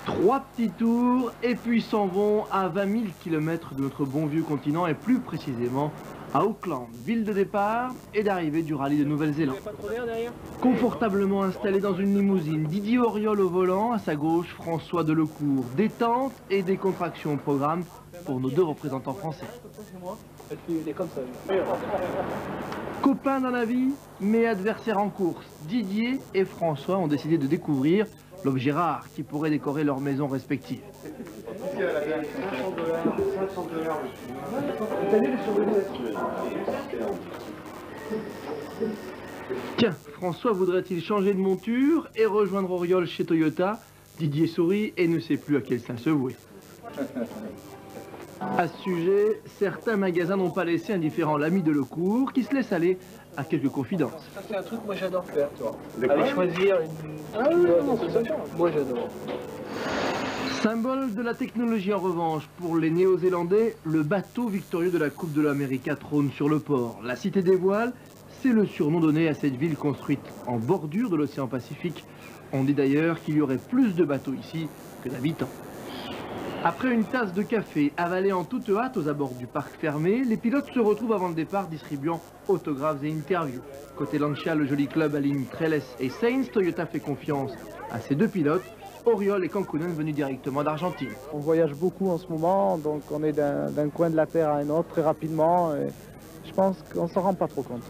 3 petits tours et puis s'en vont à 20 000 km de notre bon vieux continent et plus précisément à Auckland, ville de départ et d'arrivée du rallye de Nouvelle-Zélande. Confortablement installé dans une limousine, Didier Auriol au volant, à sa gauche François Delecourt. Détente et décontraction au programme pour nos 2 représentants français. Copains dans la vie, mais adversaires en course, Didier et François ont décidé de découvrir l'objet rare qui pourrait décorer leurs maisons respectives. Tiens, François voudrait-il changer de monture et rejoindre Auriol chez Toyota? Didier sourit et ne sait plus à quel saint se vouer. À ce sujet, certains magasins n'ont pas laissé indifférent l'ami Delecourt qui se laisse aller à quelques confidences. Ça c'est un truc que moi j'adore faire, tu vois. Aller choisir une... Moi j'adore. Symbole de la technologie en revanche, pour les Néo-Zélandais, le bateau victorieux de la Coupe de l'Amérique trône sur le port. La Cité des Voiles, c'est le surnom donné à cette ville construite en bordure de l'océan Pacifique. On dit d'ailleurs qu'il y aurait plus de bateaux ici que d'habitants. Après une tasse de café avalée en toute hâte aux abords du parc fermé, les pilotes se retrouvent avant le départ distribuant autographes et interviews. Côté Lancia, le joli club aligne Trellis et Sainz. Toyota fait confiance à ses 2 pilotes, Auriol et Cancunen venus directement d'Argentine. On voyage beaucoup en ce moment, donc on est d'un coin de la Terre à un autre très rapidement. Et je pense qu'on ne s'en rend pas trop compte.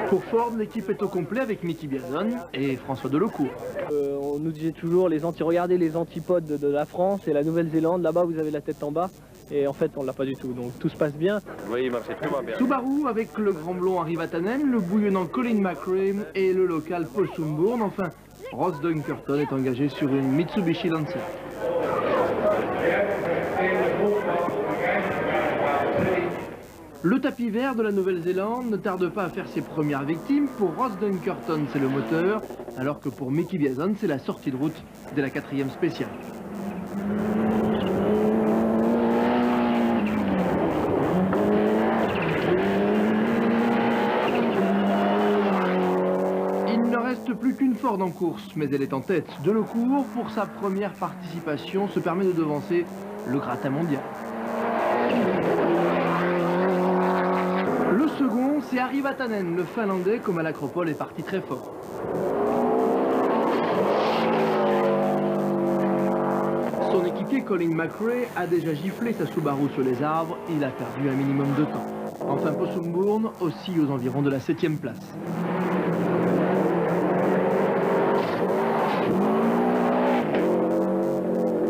Pour Ford, l'équipe est au complet avec Mickey Biazon et François Delecourt. On nous disait toujours, regardez les antipodes de la France et la Nouvelle-Zélande, là-bas vous avez la tête en bas. Et en fait on l'a pas du tout, donc tout se passe bien. Oui, il marchait très bien. Subaru avec le grand blond Harry Vatanen, le bouillonnant Colin McRae et le local Paul Sumburn. Enfin, Ross Dunkerton est engagé sur une Mitsubishi Lancer. Le tapis vert de la Nouvelle-Zélande ne tarde pas à faire ses premières victimes. Pour Ross Dunkerton, c'est le moteur, alors que pour Mickey Biazon, c'est la sortie de route de la 4e spéciale. Il ne reste plus qu'une Ford en course, mais elle est en tête. Delecourt, pour sa première participation, se permet de devancer le gratin mondial. Le second, c'est Harry Vatanen, le Finlandais, comme à l'Acropole, est parti très fort. Son équipier Colin McRae a déjà giflé sa Subaru sur les arbres, il a perdu un minimum de temps. Enfin, Possumbourne aussi aux environs de la 7e place.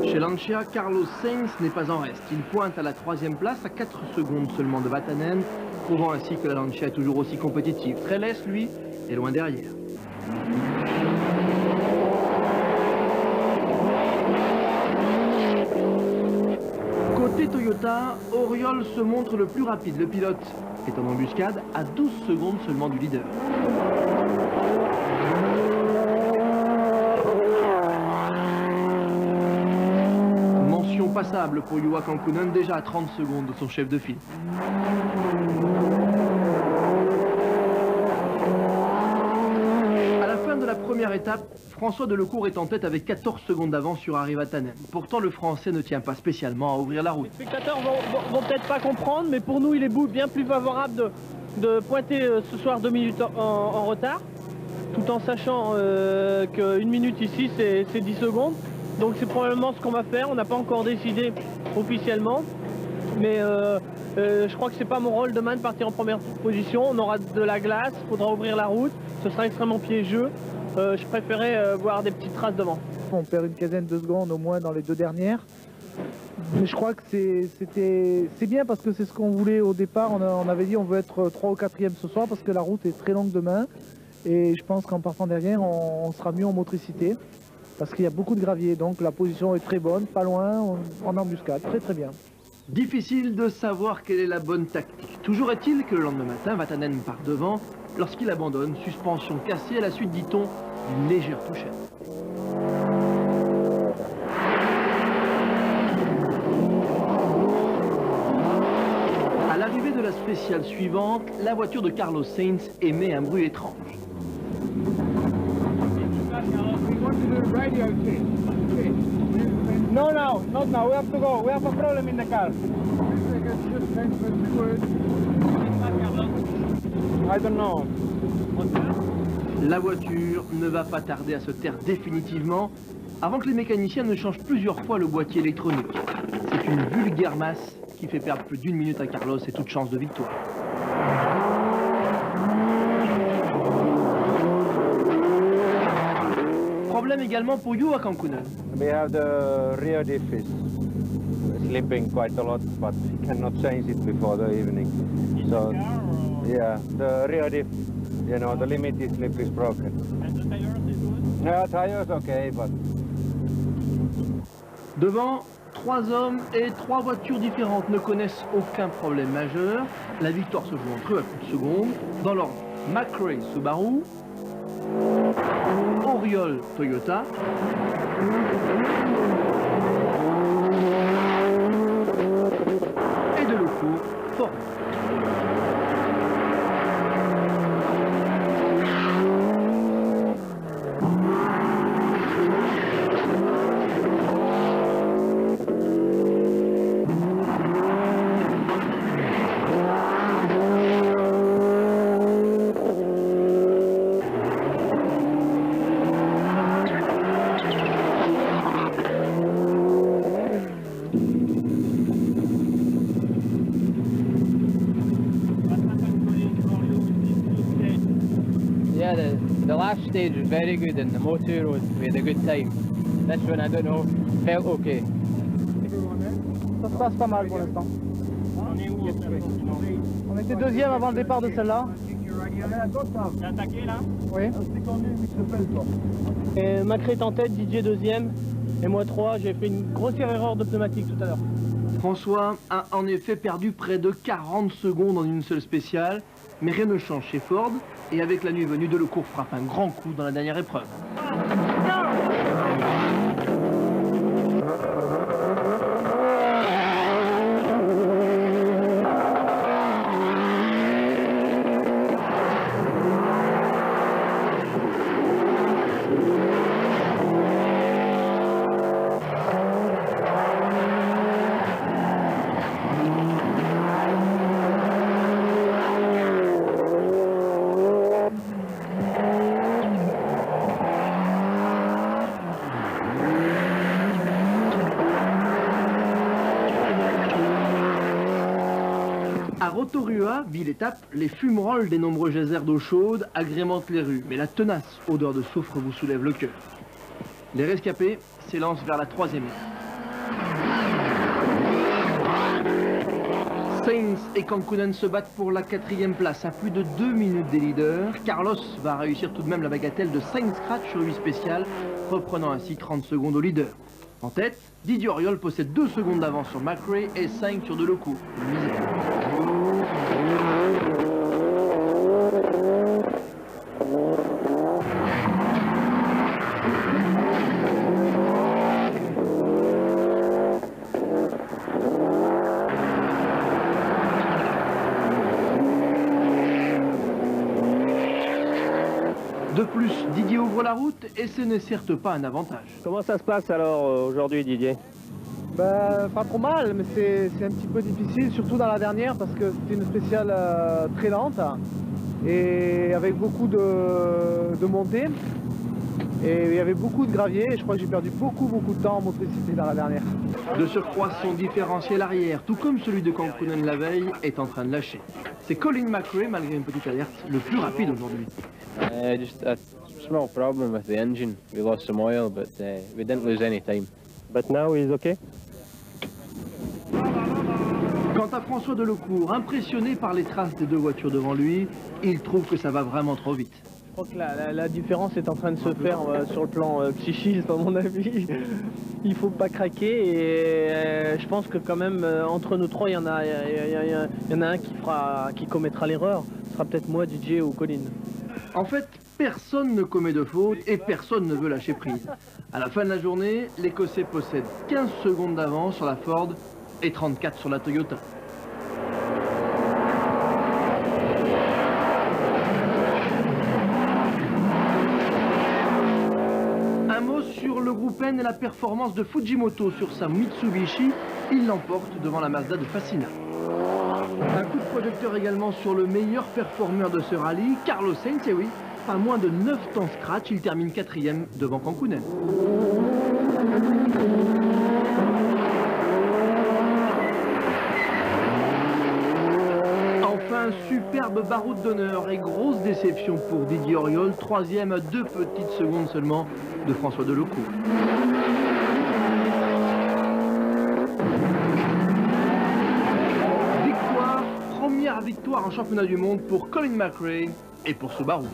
Chez Lancia, Carlos Sainz n'est pas en reste. Il pointe à la 3e place à 4 secondes seulement de Vatanen, prouvant ainsi que la Lancia est toujours aussi compétitive. Trellis, lui, est loin derrière. Côté Toyota, Auriol se montre le plus rapide. Le pilote est en embuscade à 12 secondes seulement du leader. Mention passable pour Juha Cancunen, déjà à 30 secondes de son chef de file. À la fin de la première étape, François Delecourt est en tête avec 14 secondes d'avance sur Harry Vatanen. Pourtant, le Français ne tient pas spécialement à ouvrir la route. Les spectateurs vont peut-être pas comprendre, mais pour nous il est bien plus favorable de pointer ce soir 2 minutes en retard, tout en sachant qu'une minute ici c'est 10 secondes. Donc c'est probablement ce qu'on va faire, on n'a pas encore décidé officiellement, mais je crois que c'est pas mon rôle demain de partir en première position. On aura de la glace, il faudra ouvrir la route, ce sera extrêmement piégeux. Je préférais voir des petites traces devant. On perd une quinzaine de secondes au moins dans les 2 dernières. Mais je crois que c'est bien parce que c'est ce qu'on voulait au départ. On avait dit on veut être 3 ou 4e ce soir parce que la route est très longue demain. Et je pense qu'en partant derrière, on sera mieux en motricité. Parce qu'il y a beaucoup de gravier, donc la position est très bonne, pas loin, en embuscade, très très bien. Difficile de savoir quelle est la bonne tactique. Toujours est-il que le lendemain matin, Vatanen part devant lorsqu'il abandonne, suspension cassée à la suite, dit-on, d'une légère touchette. À l'arrivée de la spéciale suivante, la voiture de Carlos Sainz émet un bruit étrange. Radio test. No, no, not now. We have to go. We have a problem in the car. I don't know. La voiture ne va pas tarder à se taire définitivement avant que les mécaniciens ne changent plusieurs fois le boîtier électronique. C'est une vulgaire masse qui fait perdre plus d'1 minute à Carlos et toute chance de victoire. Problème également pour Juha Kankkunen. We have the rear diff is slipping quite a lot, but we cannot change it before the evening. So, yeah, the rear diff, you know, the limited slip is broken. And the tires is good? Yeah, tires okay, but... Devant, 3 hommes et 3 voitures différentes ne connaissent aucun problème majeur. La victoire se joue entre eux à coups de seconde. Dans l'ordre, McRae Subaru, Oriol Toyota, et de Lecourt Ford. Yeah, the last stage was very good and the motor we had a good time. This one, I don't know, felt okay. Ça se passe pas mal pour l'instant. On est où? On était deuxième avant le départ de celle-là. T'es attaqué là? Oui. Et Macré est en tête, Didier deuxième, et moi 3. J'ai fait une grossière erreur de pneumatique tout à l'heure. François a en effet perdu près de 40 secondes en une seule spéciale, mais rien ne change chez Ford, et avec la nuit venue, Delecourt frappe un grand coup dans la dernière épreuve. À Rotorua, ville étape, les fumerolles des nombreux geysers d'eau chaude agrémentent les rues, mais la tenace odeur de soufre vous soulève le cœur. Les rescapés s'élancent vers la 3e étape. Sainz et Kankkunen se battent pour la 4e place à plus de 2 minutes des leaders. Carlos va réussir tout de même la bagatelle de 5 scratchs sur 8 spéciales, reprenant ainsi 30 secondes au leader. En tête, Didier Auriol possède 2 secondes d'avance sur McRae et 5 sur Delecourt. Une misère. De plus, Didier ouvre la route et ce n'est certes pas un avantage. Comment ça se passe alors aujourd'hui, Didier? Ben, pas trop mal, mais c'est un petit peu difficile, surtout dans la dernière, parce que c'était une spéciale très lente et avec beaucoup de montées. Et il y avait beaucoup de gravier et je crois que j'ai perdu beaucoup de temps en motricité dans la dernière. De surcroît, son différentiel arrière, tout comme celui de Kankkunen la veille, est en train de lâcher. C'est Colin McRae, malgré une petite alerte, le plus rapide aujourd'hui. Just a small problem with the engine. We lost some oil, but we didn't lose any time. But now he's okay? Quant à François Delecourt, impressionné par les traces des 2 voitures devant lui, il trouve que ça va vraiment trop vite. Je crois que la différence est en train de se faire sur le plan psychisme, à mon avis. Il faut pas craquer et je pense que quand même entre nous 3, il y en a un qui commettra l'erreur. Ce sera peut-être moi, DJ ou Colin. En fait, personne ne commet de faute et personne ne veut lâcher prise. À la fin de la journée, l'Écossais possède 15 secondes d'avance sur la Ford et 34 sur la Toyota. Un mot sur le groupe peine la performance de Fujimoto sur sa Mitsubishi, il l'emporte devant la Mazda de Facina. Un coup de projecteur également sur le meilleur performeur de ce rallye, Carlos Sainz, et oui, à moins de 9 temps scratch, il termine 4e devant Kankkunen. Enfin, superbe baroud d'honneur et grosse déception pour Didier Auriol, 3e à 2 petites secondes seulement de François Delecourt. Première victoire en championnat du monde pour Colin McRae et pour Subaru.